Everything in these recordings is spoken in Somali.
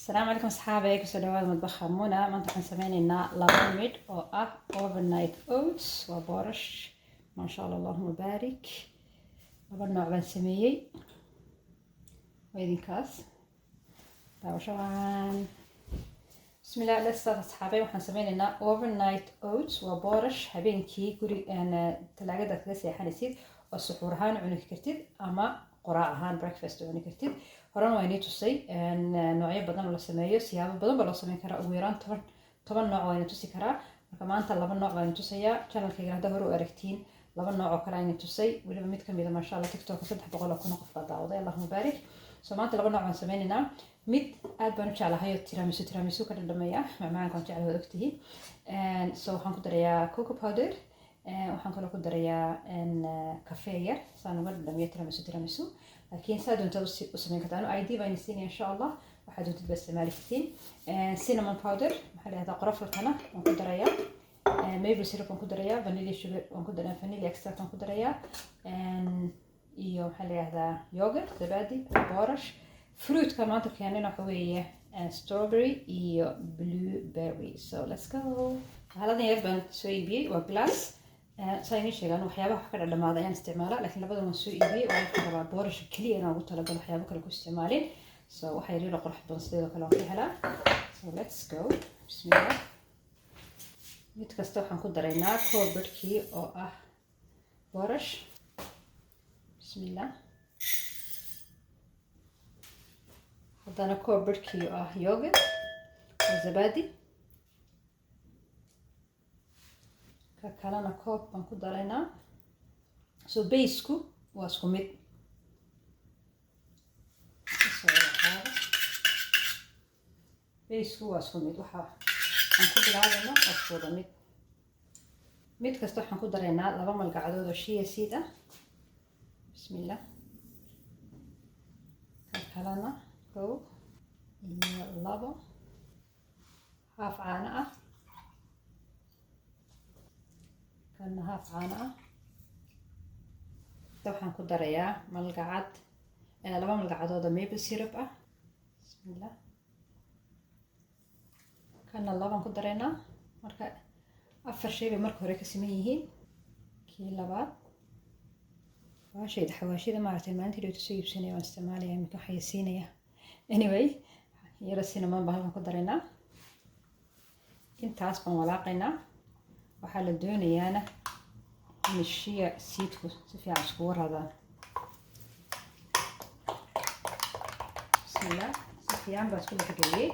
السلام عليكم أصحابي، كسر دواد مطبخ منى. ما نحن سمينا لبن ميد أو overnight oats وبورش. ما شاء الله اللهم بارك. لبن نوع بن سميي ويدين كاس شوان. بسم الله لسه أصحابي، وحن سمينا overnight oats وبورش. habeenkii guri talaagada kaga seexanaysid oo suxuur ahaan cuni kartid ama quraac ahaan breakfast cuni kartid. horena waa inii tusay noocyo badan oo la sameeyo, siyaabo badan baa loo sameyn karaa. ugu yaraan toban nooc waa inii tusi karaa. marka maanta laba nooc baan inii tusayaa. channelkayga hadda hore u aragtiin laba nooc oo kale aan inii tusay, weliba mid kamid ah maasha Allah tiktok 300 oo kun qof baa daawaday, allahumma baarik. maanta laba nooc baan sameynaynaa. mid aad baan u jeclahay oo tiramisu ka dhadhamaya, macmacaanka waan jeclahay waad ogtihiin. waxaan ku darayaa cocoa powder, waxaan kaloo ku darayaa kafee yar saan uga dhadhamiyo tiramisu. laakiin saa doontaad u sameyn kartaa. anu ID baan siinaya insha Allah, waxaad doontid baa isticmaali kartiin. cinnamon powder maxaa la yihahdaa, qorofalkana waan ku darayaa. maple syrup waan ku darayaa. vanilla sugar waan ku darayaa. vanilla extract waan ku darayaa. iyo maxaa la yihahdaa yogurt, zabadi, boorash. fruitka maanta keenana waxa weeye strawberry iyo blueberry. So let's go. haladan yar baan soo iibiyey, waa glass. saa inii sheegaan waxyaabaha wax ka dhadhamaada ayaan isticmaalaa, laakiin labadan waan soo iibiyey. waxaan rabaa boorash keliya inaan ugu talagalo, waxyaabo kale ku isticmaalin. so waxa yar qurux badan sidoo kale waan ka helaa. so let's go. bismillah. mid kasta waxaan ku daraynaa koob barkii oo ah boorash. bismillah. haddana koob barkii oo ah yogurt oo zabadi. ka kalena koob baan ku daraynaa. so baseku waa isku mid. baseku waa isku mid. waxa aan ku bilaabayna waa isku wada mid kasta waxaan ku daraynaa 2 malgacdood oo shea seed ah. bismillah. ka kalena kow iyo 2 haaf caano ah. kana haaf caano ah. waxaan ku darayaa malgacad 2 malgacadood oo maple syrup ah. bismillah. kana 2 ku daraynaa. marka 4 shay bay marka hore ka siman yihiin. kii labaad xawaashida maaragtay maalintii dhow soo iibsanaya waan isticmaalaya, iminka waxay siinaya. anyway yara cinnamon baan halkan ku daraynaa. intaas baan walaaqaynaa. waxaa la doonayaana in shea seedku si fiican iskugu radaan. bismillah. si fiican baan isku dhexgeliyey.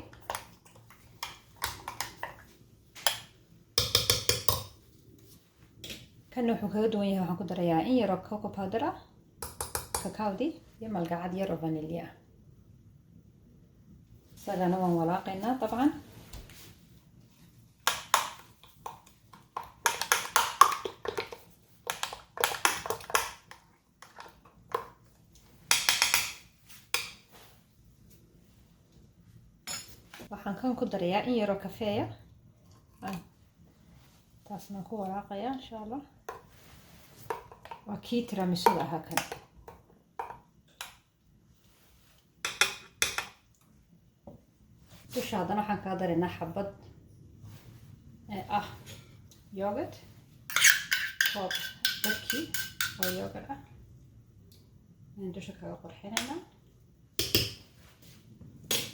kana wuxuu kaga duwan yahay, waxaan ku darayaa in yaroo cocoa powder ah, kakaawdi, iyo malgacad yar oo vanilya ah. isagana waan walaaqaynaa dabcan. waxaan kan ku darayaa in yaroo kafeeya. taasna ku walaaqayaa insha Allah. waa kii tiramisuda ahaa kan. dusha haddana waxaan kaa daraynaa xabad yogurt, koob barkii oo yogurt ah. ayaan dusha kaga qurxinaynaa.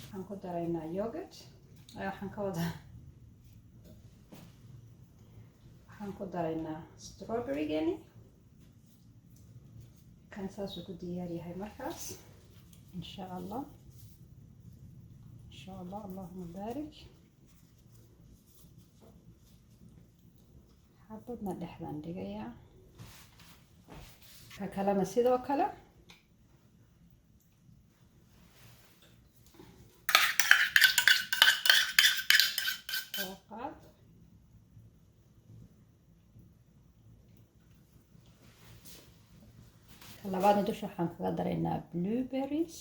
waxaan ku daraynaa yogurt. waxaan ku daraynaa strawberry-gani. kan saasuu ku diyaar yahay markaas insha Allah. allahumma baarik. xabadna dhexdaan dhigayaa. ka kalena sidoo kale. labaadna dusha waxaan kaga daraynaa blueberries.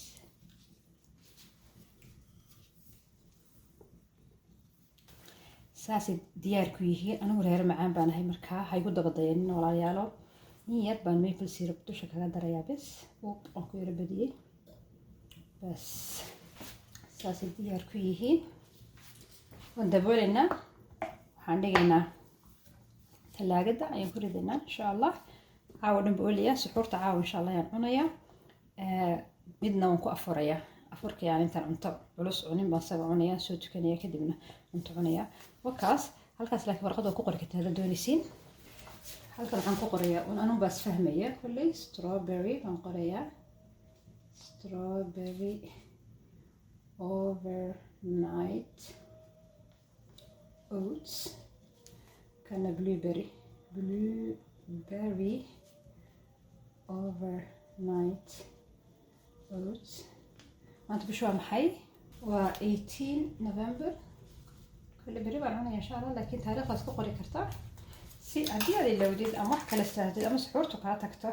saasay diyaar ku yihiin. anigu reer macaan baan ahay, markaa ha igu daba dayanin walaalayaalo. in yar baan maple syrup dusha kaga darayaa bes. waan ku yara badiyey bes. saasay diyaar ku yihiin. waan dabooleynaa, waxaan dhigaynaa talaagada ayaan ku ridaynaa insha allah. caawa dhan booliya suxuurta caawa insha allah ayaan cunayaa. midna waan ku afurayaa, afurka yani intaan cunto culus cunin baan saga cunayaa, soo tukanayaa kadibna cunto cunayaa. wakaas halkaas laakiin warqad waa ku qori kartaa haddaad doonaysiin. halkan waxaan ku qorayaa anun baas fahmaya kolley. strawberry baan qorayaa, strawberry overnight oats. kana blueberry overnight oats. maanta bishu waa maxay? waa 18 November. kolley beri baan cunaya insha allah, laakiin taariikhdaas ku qori kartaa si haddii aad ilowdid ama wax kala saahdid ama suxuurtu kaa tagto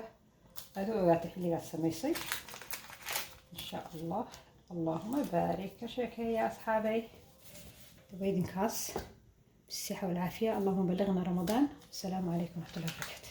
aad u ogaatay xilligaad samaysay insha allah. allahuma baarik. ka sheekeeya asxaabay dabaydinkaas بالصحة والعافية. اللهم بلغنا رمضان. السلام عليكم ورحمة الله وبركاته.